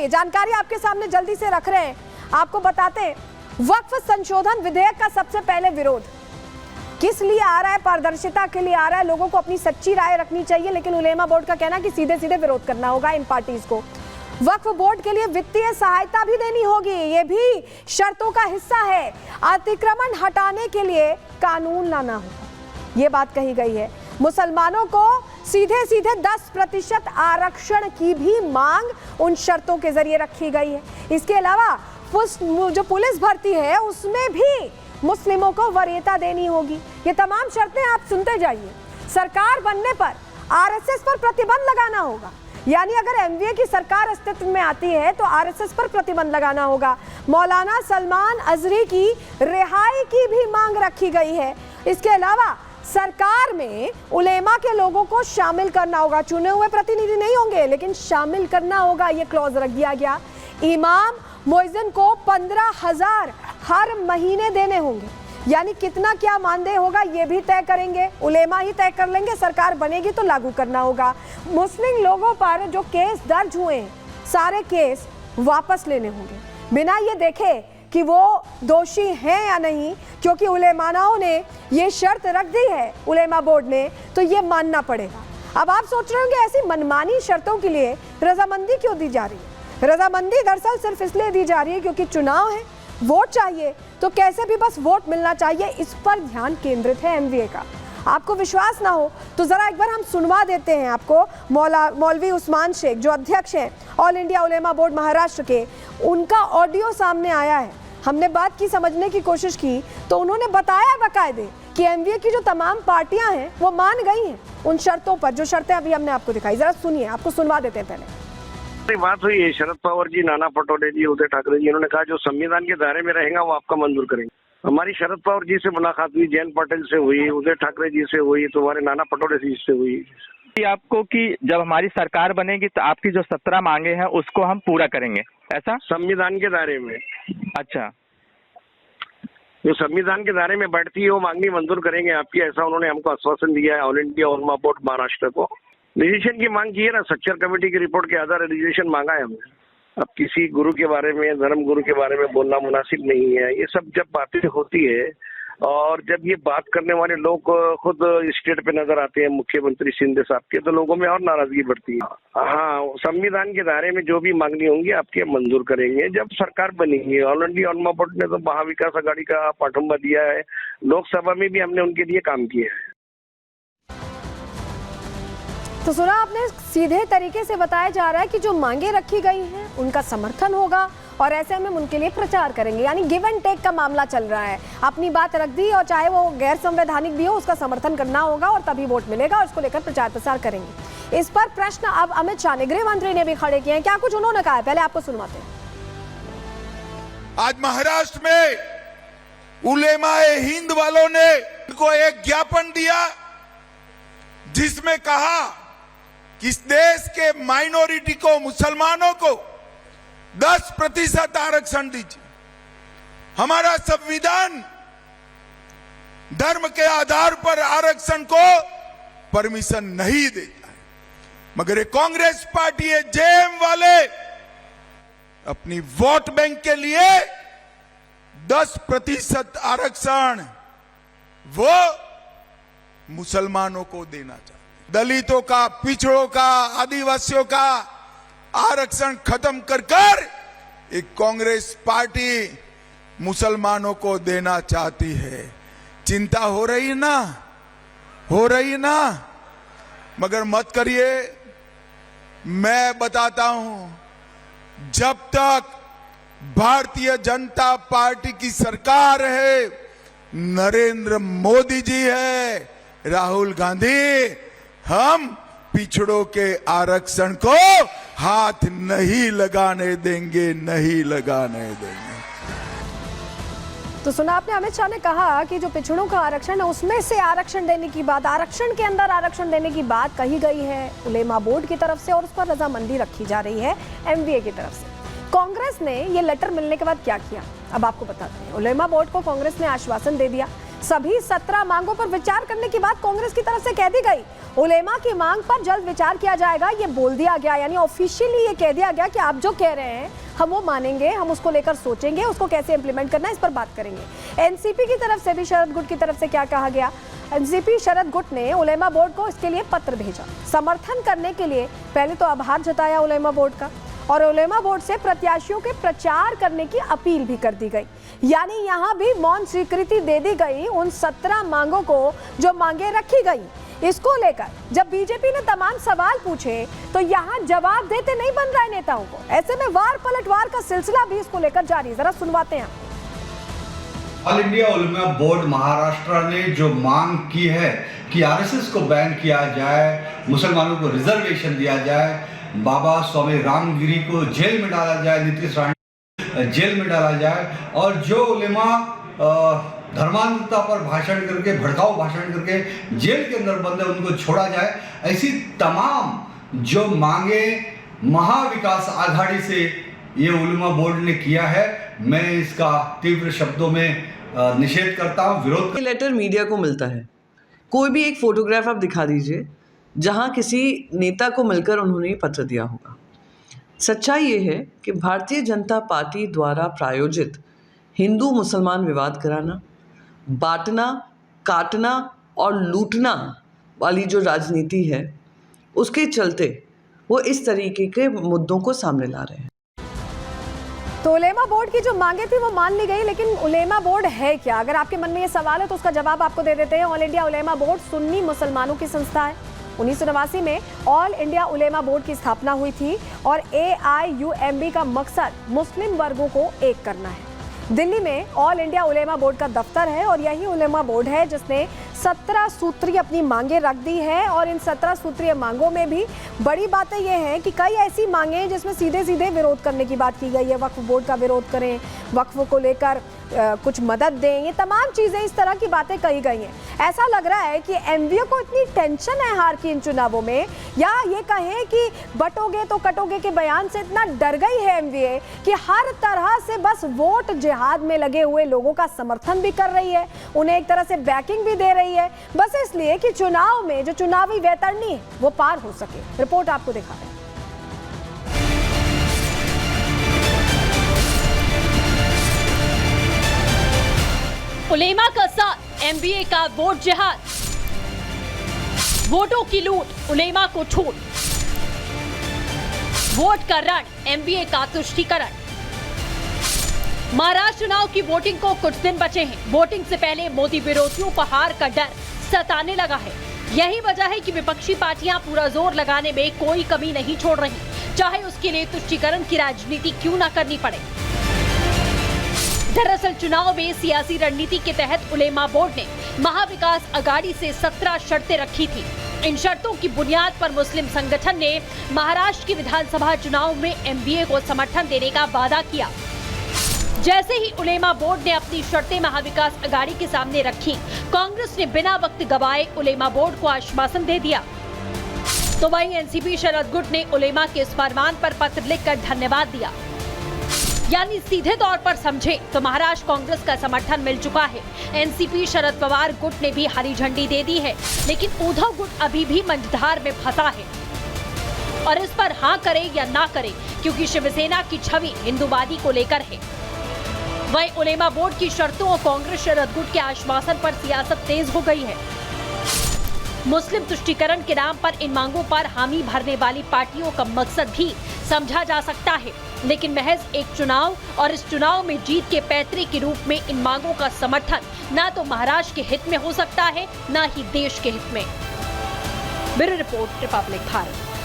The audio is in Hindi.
चाहिए। जानकारी आपके सामने जल्दी से रख रहे हैं, आपको बताते हैं। वक्फ संशोधन विधेयक का सबसे पहले विरोध किस लिए आ रहा है? पारदर्शिता के लिए आ रहा है। लोगों को अपनी सच्ची राय रखनी चाहिए, लेकिन उलेमा बोर्ड का कहना है कि सीधे सीधे विरोध करना होगा इन पार्टीज को। वक्फ बोर्ड के लिए वित्तीय सहायता भी देनी होगी, ये भी शर्तों का हिस्सा है। अतिक्रमण हटाने के लिए कानून लाना होगा, ये बात कही गई है। मुसलमानों को सीधे सीधे 10% आरक्षण की भी मांग उन शर्तों के जरिए रखी गई है। इसके अलावा जो पुलिस भर्ती है उसमें भी मुस्लिमों को वरीयता देनी होगी। ये तमाम शर्तें आप सुनते जाइए। सरकार बनने पर आरएसएस पर प्रतिबंध लगाना होगा, यानी अगर एमवीए की सरकार अस्तित्व में आती है तो आरएसएस पर प्रतिबंध लगाना होगा। मौलाना सलमान अजहरी की रिहाई की भी मांग रखी गई है। इसके अलावा सरकार में उलेमा के लोगों को शामिल करना होगा। चुने हुए प्रतिनिधि नहीं होंगे, लेकिन शामिल करना होगा, ये क्लॉज रख दिया गया। इमाम मुअज्जिन को 15,000 हर महीने देने होंगे, यानी कितना क्या मानदेय होगा ये भी तय करेंगे, उलेमा ही तय कर लेंगे। सरकार बनेगी तो लागू करना होगा। मुस्लिम लोगों पर जो केस दर्ज हुए हैं, सारे केस वापस लेने होंगे, बिना ये देखे कि वो दोषी हैं या नहीं, क्योंकि उलेमाओं ने ये शर्त रख दी है, उलेमा बोर्ड ने, तो ये मानना पड़ेगा। अब आप सोच रहे होंगे ऐसी मनमानी शर्तों के लिए रजामंदी क्यों दी जा रही है? रजामंदी दरअसल सिर्फ इसलिए दी जा रही है क्योंकि चुनाव है, वोट चाहिए, तो कैसे भी बस वोट मिलना चाहिए, इस पर ध्यान केंद्रित है एमवीए का। आपको विश्वास ना हो तो जरा एक बार हम सुनवा देते हैं आपको। मौलवी उस्मान शेख जो अध्यक्ष हैं ऑल इंडिया उलेमा बोर्ड महाराष्ट्र के, उनका ऑडियो सामने आया है। हमने बात की, समझने की कोशिश की, तो उन्होंने बताया बाकायदे कि एमवीए की जो तमाम पार्टियां हैं वो मान गई हैं उन शर्तों पर, जो शर्तें अभी हमने आपको दिखाई। जरा सुनिए, आपको सुनवा देते हैं। पहले बात हुई है शरद पवार जी, नाना पटोले जी, उदय ठाकरे जी, इन्होंने कहा जो संविधान के दायरे में रहेगा वो आपका मंजूर करेंगे। हमारी शरद पवार जी से मुलाकात हुई, जयंत पाटिल से हुई, उदय ठाकरे जी से हुई, तुम्हारे नाना पटोले जी से हुई। आपको कि जब हमारी सरकार बनेगी तो आपकी जो 17 मांगे हैं उसको हम पूरा करेंगे, ऐसा संविधान के दायरे में। अच्छा, जो संविधान के दायरे में बैठती है वो मांगनी मंजूर करेंगे आपकी, ऐसा उन्होंने हमको आश्वासन दिया है ऑल इंडिया उलेमा बोर्ड महाराष्ट्र को। रिजर्वेशन की मांग की है ना, स्ट्रक्चर कमेटी की रिपोर्ट के आधार रिजर्वेशन मांगा है हमने। अब किसी गुरु के बारे में, धर्म गुरु के बारे में बोलना मुनासिब नहीं है। ये सब जब बातें होती है और जब ये बात करने वाले लोग खुद स्टेट पे नजर आते हैं, मुख्यमंत्री शिंदे साहब के, तो लोगों में और नाराजगी बढ़ती है। हाँ, संविधान के दायरे में जो भी मांगनी होंगी आपके मंजूर करेंगे जब सरकार बनेगी। ऑल इंडिया उलेमा बोर्ड ने तो महाविकास आघाड़ी का पाठिंबा दिया है, लोकसभा में भी हमने उनके लिए काम किया है। तो सुना आपने, सीधे तरीके से बताया जा रहा है कि जो मांगे रखी गई हैं उनका समर्थन होगा और ऐसे में उनके लिए प्रचार करेंगे, यानी गिव एंड टेक का मामला चल रहा है। अपनी बात रख दी और चाहे वो गैर संवैधानिक भी हो उसका समर्थन करना होगा और तभी वोट मिलेगा और उसको लेकर प्रचार प्रसार करेंगे। इस पर प्रश्न अब अमित शाह ने, गृह मंत्री ने भी खड़े किए हैं। क्या कुछ उन्होंने कहा है, पहले आपको सुनवाते हैं। आज महाराष्ट्र में उलेमाए हिंद वालों ने उनको एक ज्ञापन दिया जिसमें कहा कि इस देश के माइनॉरिटी को, मुसलमानों को 10% आरक्षण दीजिए। हमारा संविधान धर्म के आधार पर आरक्षण को परमिशन नहीं देता है, मगर ये कांग्रेस पार्टी है, जेएम वाले अपनी वोट बैंक के लिए 10% आरक्षण वो मुसलमानों को देना चाहते। दलितों का, पिछड़ों का, आदिवासियों का आरक्षण खत्म कर कर एक कांग्रेस पार्टी मुसलमानों को देना चाहती है। चिंता हो रही ना, हो रही ना, मगर मत करिए। मैं बताता हूं, जब तक भारतीय जनता पार्टी की सरकार है, नरेंद्र मोदी जी है, राहुल गांधी, हम पिछड़ों के आरक्षण को हाथ नहीं लगाने देंगे, नहीं लगाने देंगे। तो सुना आपने, अमित शाह ने कहा कि जो पिछड़ों का आरक्षण है उसमें से आरक्षण देने की बात, आरक्षण के अंदर आरक्षण देने की बात कही गई है उलेमा बोर्ड की तरफ से और उस पर रजामंदी रखी जा रही है एमवीए की तरफ से। कांग्रेस ने ये लेटर मिलने के बाद क्या किया, अब आपको बताते हैं। उलेमा बोर्ड को कांग्रेस ने आश्वासन दे दिया सभी 17 मांगों पर विचार करने की बात कांग्रेस की तरफ से कह दी गई। उलेमा की मांग पर जल्द विचार किया जाएगा, ये बोल दिया गया, यानी ऑफिशियली ये कह दिया गया कि आप जो कह रहे हैं हम वो मानेंगे, हम उसको लेकर सोचेंगे, उसको कैसे इंप्लीमेंट करना है इस पर बात करेंगे। एनसीपी की तरफ से भी शरद गुट की तरफ से क्या कहा गया? एनसीपी शरद गुट ने उलेमा बोर्ड को इसके लिए पत्र भेजा, समर्थन करने के लिए पहले तो आभार जताया उलेमा बोर्ड का, और उलेमा बोर्ड से प्रत्याशियों के प्रचार करने की अपील भी कर दी गई। यानी यहाँ भी मौन स्वीकृति दे दी गई उन 17 मांगों को जो मांगे रखी गई। इसको लेकर जब बीजेपी ने तमाम सवाल पूछे तो यहाँ जवाब देते नहीं बन रहा है नेताओं को। ऐसे में वार पलटवार का सिलसिला भी इसको लेकर जारी, जरा सुनवाते हैं। ऑल इंडिया उलेमा बोर्ड महाराष्ट्र ने जो मांग की है कि आरएसएस को बैन किया जाए, मुसलमानों को रिजर्वेशन दिया जाए, बाबा स्वामी रामगिरी को जेल में डाला जाए, नीतीश राणे जेल में डाला जाए, और जो उलेमा धर्मांधता पर भाषण करके, भड़काऊ भाषण करके जेल के अंदर बंद है उनको छोड़ा जाए, ऐसी तमाम जो मांगे महाविकास आघाड़ी से ये उलेमा बोर्ड ने किया है, मैं इसका तीव्र शब्दों में निषेध करता हूँ, विरोध। ये लेटर मीडिया को मिलता है, कोई भी एक फोटोग्राफ आप दिखा दीजिए जहाँ किसी नेता को मिलकर उन्होंने पत्र दिया होगा। सच्चाई ये है कि भारतीय जनता पार्टी द्वारा प्रायोजित हिंदू मुसलमान विवाद कराना, बांटना, काटना और लूटना वाली जो राजनीति है, उसके चलते वो इस तरीके के मुद्दों को सामने ला रहे हैं। तो उलेमा बोर्ड की जो मांगे थी वो मान ली गई, लेकिन उलेमा बोर्ड है क्या? अगर आपके मन में ये सवाल है तो उसका जवाब आपको दे देते हैं। ऑल इंडिया उलेमा बोर्ड सुन्नी मुसलमानों की संस्था है। 1989 में ऑल इंडिया उलेमा बोर्ड की स्थापना हुई थी और AIUMB का मकसद मुस्लिम वर्गों को एक करना है। दिल्ली में ऑल इंडिया उलेमा बोर्ड का दफ्तर है और यही उलेमा बोर्ड है जिसने 17 सूत्रीय अपनी मांगे रख दी है। और इन 17 सूत्रीय मांगों में भी बड़ी बातें ये हैं कि कई ऐसी मांगे हैं जिसमें सीधे सीधे विरोध करने की बात की गई है। वक्फ बोर्ड का विरोध करें, वक्फ को लेकर कुछ मदद दें, ये तमाम चीज़ें, इस तरह की बातें कही गई हैं। ऐसा लग रहा है कि एमवीए को इतनी टेंशन है हार की इन चुनावों में, या ये कहें कि बटोगे तो कटोगे के बयान से इतना डर गई है एमवीए कि हर तरह से बस वोट जिहाद में लगे हुए लोगों का समर्थन भी कर रही है, उन्हें एक तरह से बैकिंग भी दे रही है, बस इसलिए कि चुनाव में जो चुनावी वैतरणी है वो पार हो सके। रिपोर्ट आपको दिखा रहे हैं। उलेमा का साथ, एमवीए का वोट जिहाद, वोटों की लूट, उलेमा को छूट, वोट का रण, एमवीए का तुष्टीकरण। महाराष्ट्र चुनाव की वोटिंग को कुछ दिन बचे हैं। वोटिंग से पहले मोदी विरोधियों को हार का डर सताने लगा है। यही वजह है कि विपक्षी पार्टियां पूरा जोर लगाने में कोई कमी नहीं छोड़ रही, चाहे उसके लिए तुष्टीकरण की राजनीति क्यों न करनी पड़े। दरअसल चुनाव में सियासी रणनीति के तहत उलेमा बोर्ड ने महाविकास आघाड़ी से 17 शर्तें रखी थी। इन शर्तों की बुनियाद पर मुस्लिम संगठन ने महाराष्ट्र की विधानसभा चुनाव में एमवीए को समर्थन देने का वादा किया। जैसे ही उलेमा बोर्ड ने अपनी शर्तें महाविकास आघाड़ी के सामने रखी, कांग्रेस ने बिना वक्त गवाए उलेमा बोर्ड को आश्वासन दे दिया। तो वहीं एनसीपी शरद गुट ने उलेमा के इस फरमान पर पत्र लिखकर धन्यवाद दिया। यानी सीधे तौर पर समझे तो महाराष्ट्र कांग्रेस का समर्थन मिल चुका है। एनसीपी शरद पवार गुट ने भी हरी झंडी दे दी है, लेकिन उद्धव गुट अभी भी मंझधार में फंसा है और इस पर हाँ करे या ना करे, क्योंकि शिवसेना की छवि हिंदूवादी को लेकर है। वहीं उलेमा बोर्ड की शर्तों और कांग्रेस शरद गुट के आश्वासन पर सियासत तेज हो गई है। मुस्लिम तुष्टीकरण के नाम पर इन मांगों पर हामी भरने वाली पार्टियों का मकसद भी समझा जा सकता है, लेकिन महज एक चुनाव और इस चुनाव में जीत के पैतरे के रूप में इन मांगों का समर्थन ना तो महाराष्ट्र के हित में हो सकता है, ना ही देश के हित में। Bureau report, Republic Bharat.